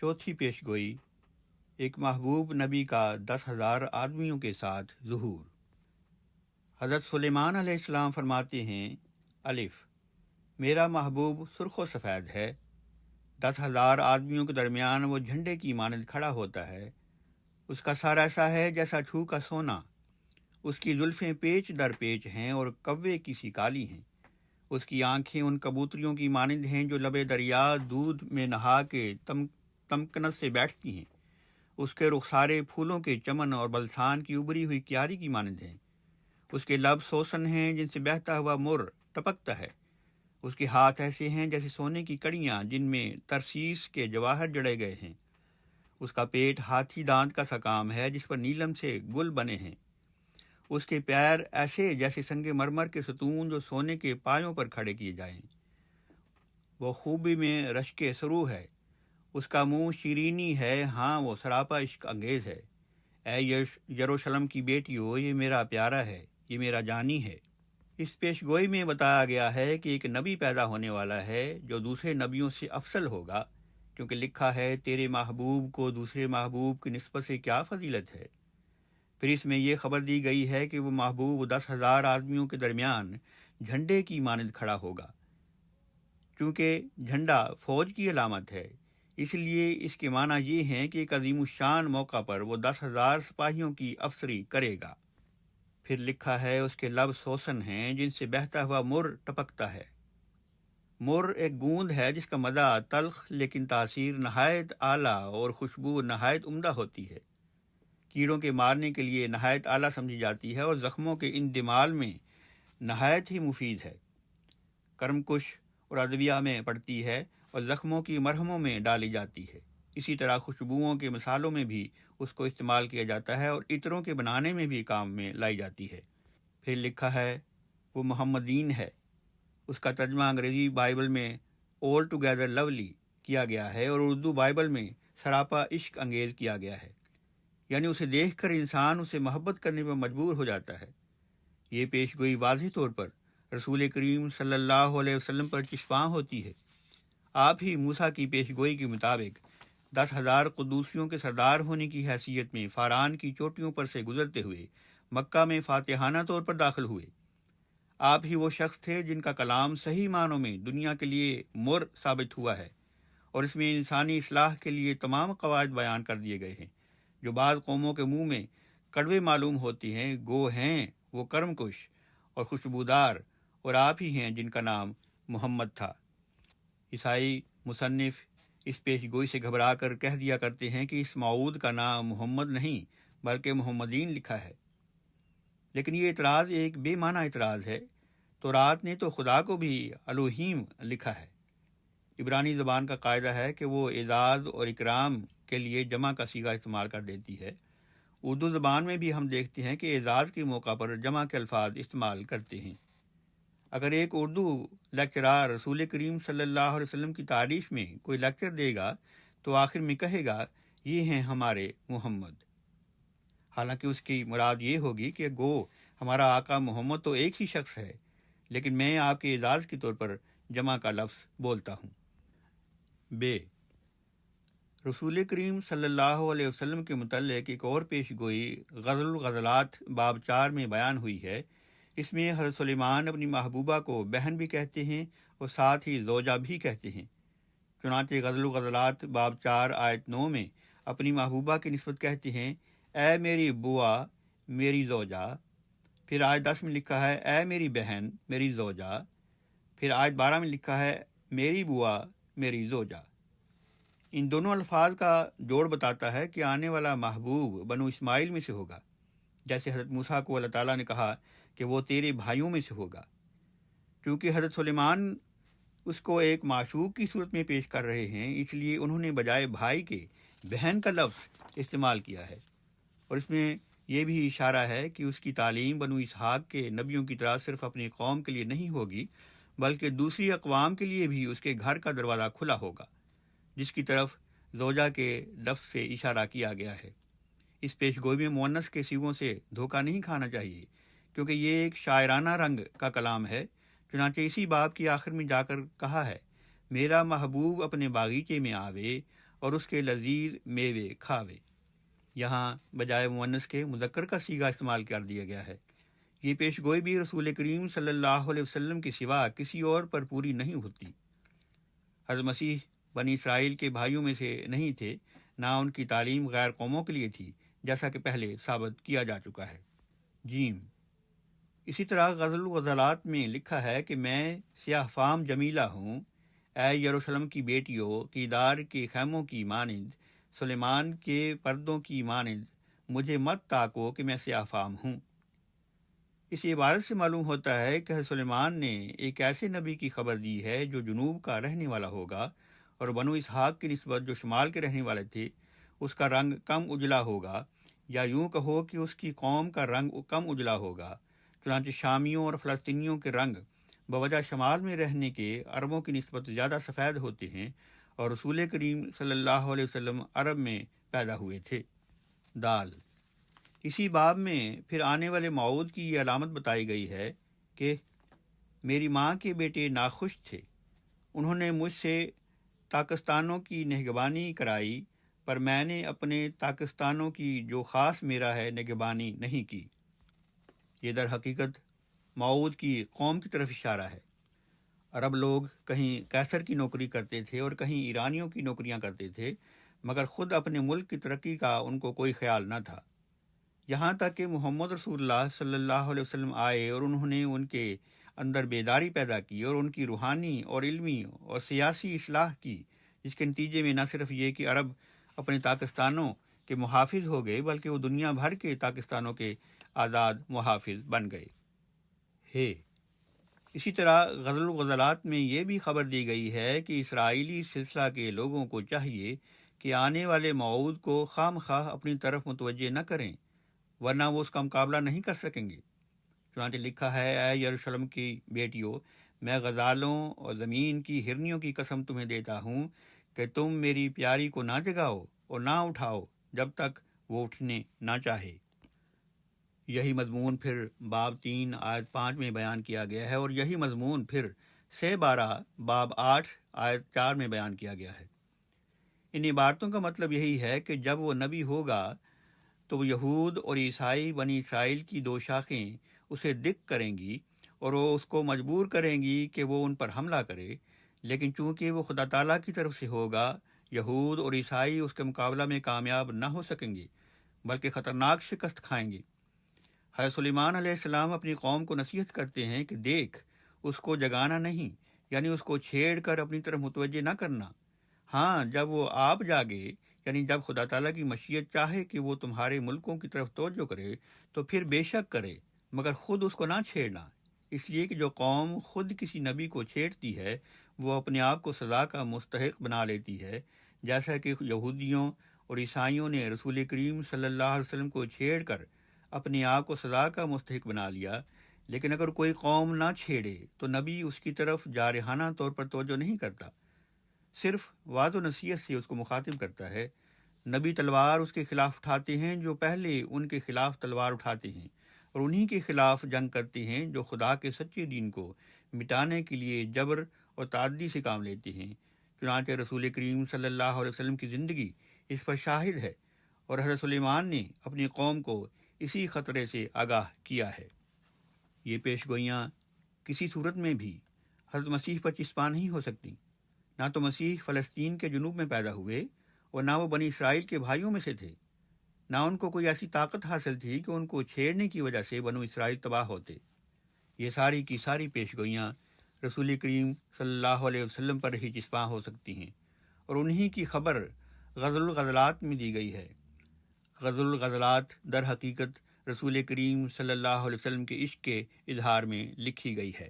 चौथी पेशगोई। एक महबूब नबी का 10,000 आदमियों के साथ ज़ुहूर। हज़रत सुलेमान अलैहिस्सलाम फरमाते हैं, अलिफ, मेरा महबूब सुर्ख व सफ़ेद है। 10,000 आदमियों के दरमियान वो झंडे की मानद खड़ा होता है। उसका सर ऐसा है जैसा छू का सोना। उसकी जुल्फ़ें पेच दर पेच हैं और कव्वे की सी काली हैं। उसकी आंखें उन कबूतरियों की मानद हैं जो लबे दरिया दूध में नहा के तमकनत से बैठती हैं। उसके रुखसारे फूलों के चमन और बलसान की उबरी हुई क्यारी की मानद हैं। उसके लब सोसन हैं जिनसे बहता हुआ मुर टपकता है। उसके हाथ ऐसे हैं जैसे सोने की कड़ियाँ जिनमें तरसीस के जवाहर जड़े गए हैं। उसका पेट हाथी दांत का सा काम है जिस पर नीलम से गुल बने हैं। उसके पैर ऐसे जैसे संगे मरमर के सतून जो सोने के पायों पर खड़े किए जाएं। वो खूबी में रश्के सरू है। उसका मुंह शीरीनी है, हाँ वो सरापा इश्क अंगेज है। ऐ यरूशलेम की बेटियों, ये मेरा प्यारा है, ये मेरा जानी है। इस पेशगोई में बताया गया है कि एक नबी पैदा होने वाला है जो दूसरे नबियों से अफसल होगा, क्योंकि लिखा है, तेरे महबूब को दूसरे महबूब की निस्बत से क्या फजीलत है। फिर इसमें यह खबर दी गई है कि वो महबूब 10,000 आदमियों के दरमियान झंडे की मानद खड़ा होगा। चूँकि झंडा फौज की अलामत है, इसलिए इसके माना ये हैं कि एक अजीमुशान मौका पर वो 10,000 सिपाहियों की अफसरी करेगा। फिर लिखा है, उसके लब सोसन हैं जिनसे बहता हुआ मुर टपकता है। मुर एक गूंद है जिसका मज़ा तल्ख लेकिन तासीर नहायत आला और खुशबू नहायत उम्दा होती है। कीड़ों के मारने के लिए नहायत आला समझी जाती है और ज़ख्मों के इंदिमाल में नहायत ही मुफीद है। कर्मकुश और अदविया में पड़ती है और ज़ख्मों की मरहमों में डाली जाती है। इसी तरह खुशबुओं के मसालों में भी उसको इस्तेमाल किया जाता है और इत्रों के बनाने में भी काम में लाई जाती है। फिर लिखा है, वो मुहम्मदीन है। उसका तर्जमा अंग्रेज़ी बाइबल में ऑल टुगेदर लवली किया गया है और उर्दू बाइबल में सरापा इश्क अंगेज़ किया गया है। यानी उसे देखकर इंसान उसे मोहब्बत करने पर मजबूर हो जाता है। ये पेशगोई वाज़ेह तौर पर रसूल करीम सल्लल्लाहु अलैहि वसल्लम पर चिश्वां होती है। आप ही मूसा की पेशगोई के मुताबिक 10,000 कुद्दूसियों के सरदार होने की हैसियत में फ़ारान की चोटियों पर से गुजरते हुए मक्का में फातिहाना तौर पर दाखिल हुए। आप ही वो शख्स थे जिनका कलाम सही मानों में दुनिया के लिए मुर साबित हुआ है और इसमें इंसानी इस्लाह के लिए तमाम कवायद बयान कर दिए गए हैं जो बाद कौमों के मुंह में कड़वे मालूम होती हैं। गो हैं वो कर्मकुश और खुशबूदार, और आप ही हैं जिनका नाम मोहम्मद था। ईसाई मुसन्निफ इस पेशगोई से घबरा कर कह दिया करते हैं कि इस मऊद का नाम मोहम्मद नहीं बल्कि मोहम्मदीन लिखा है। लेकिन ये इतराज़ एक बेमाना इतराज़ है। तौरात ने तो खुदा को भी अलोहीम लिखा है। इब्रानी ज़बान का कायदा है कि वो एजाज़ और इकराम के लिए जमा का सीगा इस्तेमाल कर देती है। उर्दू ज़बान में भी हम देखते हैं कि एजाज़ के मौका पर जमा के अल्फाज इस्तेमाल करते हैं। अगर एक उर्दू लेक्चरार रसूल करीम सल्लल्लाहु अलैहि वसल्लम की तारीफ़ में कोई लेक्चर देगा तो आखिर में कहेगा, ये हैं हमारे मुहम्मद। हालांकि उसकी मुराद ये होगी कि गो हमारा आका मोहम्मद तो एक ही शख्स है, लेकिन मैं आपके एजाज़ के तौर पर जमा का लफ्ज़ बोलता हूँ। बे रसूल करीम सल्लल्लाहु अलैहि वसल्लम के मुतल्लिक़ एक और पेशगोई ग़ज़ल ग़ज़लात बाब 4 में बयान हुई है। इसमें हज़रत सुलेमान अपनी महबूबा को बहन भी कहते हैं और साथ ही ज़ौजा भी कहते हैं। चुनांचे ग़ज़ल ग़ज़लात बाब 4 आयत 9 में अपनी महबूबा की निस्बत कहते हैं, ऐ मेरी बुआ मेरी ज़ौजा। फिर आयत 10 में लिखा है, ऐ मेरी बहन मेरी ज़ौजा। फिर आयत 12 में लिखा है, मेरी बुआ मेरी ज़ौजा। इन दोनों अल्फाज का जोड़ बताता है कि आने वाला महबूब बनु इस्माइल में से होगा, जैसे हज़रत मूसा को अल्लाह ताला ने कहा कि वो तेरे भाइयों में से होगा। क्योंकि हज़रत सुलेमान उसको एक माशूक की सूरत में पेश कर रहे हैं, इसलिए उन्होंने बजाय भाई के बहन का लफ्ज़ इस्तेमाल किया है। और इसमें यह भी इशारा है कि उसकी तालीम बनु इसहाक के नबियों की तरह सिर्फ अपनी कौम के लिए नहीं होगी, बल्कि दूसरी अक़वाम के लिए भी उसके घर का दरवाज़ा खुला होगा, जिसकी तरफ ज़ौजा के लफ्ज़ से इशारा किया गया है। इस पेशगोई में मुअन्नस के सिगों से धोखा नहीं खाना चाहिए, क्योंकि ये एक शायराना रंग का कलाम है। चुनांचे इसी बाब की आखिर में जाकर कहा है, मेरा महबूब अपने बागीचे में आवे اور اس کے لذیذ میوے کھاوے۔ یہاں بجائے مؤنث کے مذکر کا صیغہ استعمال کر دیا گیا ہے۔ یہ پیش گوئی بھی رسول کریم صلی اللہ علیہ وسلم کے سوا کسی اور پر پوری نہیں ہوتی۔ حضرت مسیح بنی اسرائیل کے بھائیوں میں سے نہیں تھے، نہ ان کی تعلیم غیر قوموں کے لیے تھی، جیسا کہ پہلے ثابت کیا جا چکا ہے۔ جیم، اسی طرح غزل الغزلات میں لکھا ہے کہ میں سیاہ فام جمیلہ ہوں، اے یروشلم کی بیٹیوں، کیدار کے خیموں کی مانند، سلیمان کے پردوں کی مانند مجھے مت تاکو کہ میں سیاہ فام ہوں۔ اس عبارت سے معلوم ہوتا ہے کہ حضرت سلیمان نے ایک ایسے نبی کی خبر دی ہے جو جنوب کا رہنے والا ہوگا، اور بنو اسحاق کی نسبت جو شمال کے رہنے والے تھے اس کا رنگ کم اجلا ہوگا، یا یوں کہو کہ اس کی قوم کا رنگ کم اجلا ہوگا۔ چنانچہ شامیوں اور فلسطینیوں کے رنگ بوجہ شمال میں رہنے کے عربوں کی نسبت زیادہ سفید ہوتے ہیں، اور رسول کریم صلی اللہ علیہ وسلم عرب میں پیدا ہوئے تھے۔ دال، اسی باب میں پھر آنے والے موعود کی یہ علامت بتائی گئی ہے کہ میری ماں کے بیٹے ناخوش تھے، انہوں نے مجھ سے تاکستانوں کی نگہبانی کرائی، پر میں نے اپنے تاکستانوں کی جو خاص میرا ہے نگہبانی نہیں کی۔ یہ در حقیقت موعود کی قوم کی طرف اشارہ ہے۔ عرب لوگ کہیں قیصر کی نوکری کرتے تھے اور کہیں ایرانیوں کی نوکریاں کرتے تھے، مگر خود اپنے ملک کی ترقی کا ان کو کوئی خیال نہ تھا، یہاں تک کہ محمد رسول اللہ صلی اللہ علیہ وسلم آئے اور انہوں نے ان کے اندر بیداری پیدا کی اور ان کی روحانی اور علمی اور سیاسی اصلاح کی، جس کے نتیجے میں نہ صرف یہ کہ عرب اپنے تاکستانوں کے محافظ ہو گئے، بلکہ وہ دنیا بھر کے تاکستانوں کے آزاد محافظ بن گئے۔ اسی طرح غزل الغزلات میں یہ بھی خبر دی گئی ہے کہ اسرائیلی سلسلہ کے لوگوں کو چاہیے کہ آنے والے موعود کو خواہ مخواہ اپنی طرف متوجہ نہ کریں، ورنہ وہ اس کا مقابلہ نہیں کر سکیں گے۔ چنانچہ لکھا ہے، اے یروشلم کی بیٹیوں، میں غزالوں اور زمین کی ہرنیوں کی قسم تمہیں دیتا ہوں کہ تم میری پیاری کو نہ جگاؤ اور نہ اٹھاؤ جب تک وہ اٹھنے نہ چاہے۔ یہی مضمون پھر باب 3 آیت 5 میں بیان کیا گیا ہے، اور یہی مضمون پھر 12 باب 8 آیت 4 میں بیان کیا گیا ہے۔ ان عبارتوں کا مطلب یہی ہے کہ جب وہ نبی ہوگا تو وہ یہود اور عیسائی بنی اسرائیل کی دو شاخیں اسے دکھ کریں گی اور وہ اس کو مجبور کریں گی کہ وہ ان پر حملہ کرے، لیکن چونکہ وہ خدا تعالیٰ کی طرف سے ہوگا، یہود اور عیسائی اس کے مقابلہ میں کامیاب نہ ہو سکیں گے، بلکہ خطرناک شکست کھائیں گے۔ حضرت سلیمان علیہ السلام اپنی قوم کو نصیحت کرتے ہیں کہ دیکھ، اس کو جگانا نہیں، یعنی اس کو چھیڑ کر اپنی طرف متوجہ نہ کرنا۔ ہاں، جب وہ آپ جاگے، یعنی جب خدا تعالیٰ کی مشیت چاہے کہ وہ تمہارے ملکوں کی طرف توجہ کرے تو پھر بے شک کرے، مگر خود اس کو نہ چھیڑنا، اس لیے کہ جو قوم خود کسی نبی کو چھیڑتی ہے وہ اپنے آپ کو سزا کا مستحق بنا لیتی ہے، جیسا کہ یہودیوں اور عیسائیوں نے رسول کریم صلی اللہ علیہ وسلم کو چھیڑ کر اپنے آپ کو سزا کا مستحق بنا لیا۔ لیکن اگر کوئی قوم نہ چھیڑے تو نبی اس کی طرف جارحانہ طور پر توجہ نہیں کرتا، صرف وعظ و نصیحت سے اس کو مخاطب کرتا ہے۔ نبی تلوار اس کے خلاف اٹھاتے ہیں جو پہلے ان کے خلاف تلوار اٹھاتے ہیں، اور انہی کے خلاف جنگ کرتے ہیں جو خدا کے سچے دین کو مٹانے کے لیے جبر اور تعدی سے کام لیتے ہیں۔ چنانچہ رسول کریم صلی اللہ علیہ وسلم کی زندگی اس پر شاہد ہے، اور حضرت سلیمان نے اپنی قوم کو اسی خطرے سے آگاہ کیا ہے۔ یہ پیش گوئیاں کسی صورت میں بھی حضرت مسیح پر چسپاں نہیں ہو سکتی۔ نہ تو مسیح فلسطین کے جنوب میں پیدا ہوئے اور نہ وہ بنی اسرائیل کے بھائیوں میں سے تھے، نہ ان کو کوئی ایسی طاقت حاصل تھی کہ ان کو چھیڑنے کی وجہ سے بنو اسرائیل تباہ ہوتے۔ یہ ساری کی ساری پیش گوئیاں رسول کریم صلی اللہ علیہ وسلم پر ہی چسپاں ہو سکتی ہیں، اور انہی کی خبر غزل الغزلات میں دی گئی ہے۔ غزل الغزلات در حقیقت رسول کریم صلی اللہ علیہ وسلم کے عشق کے اظہار میں لکھی گئی ہے۔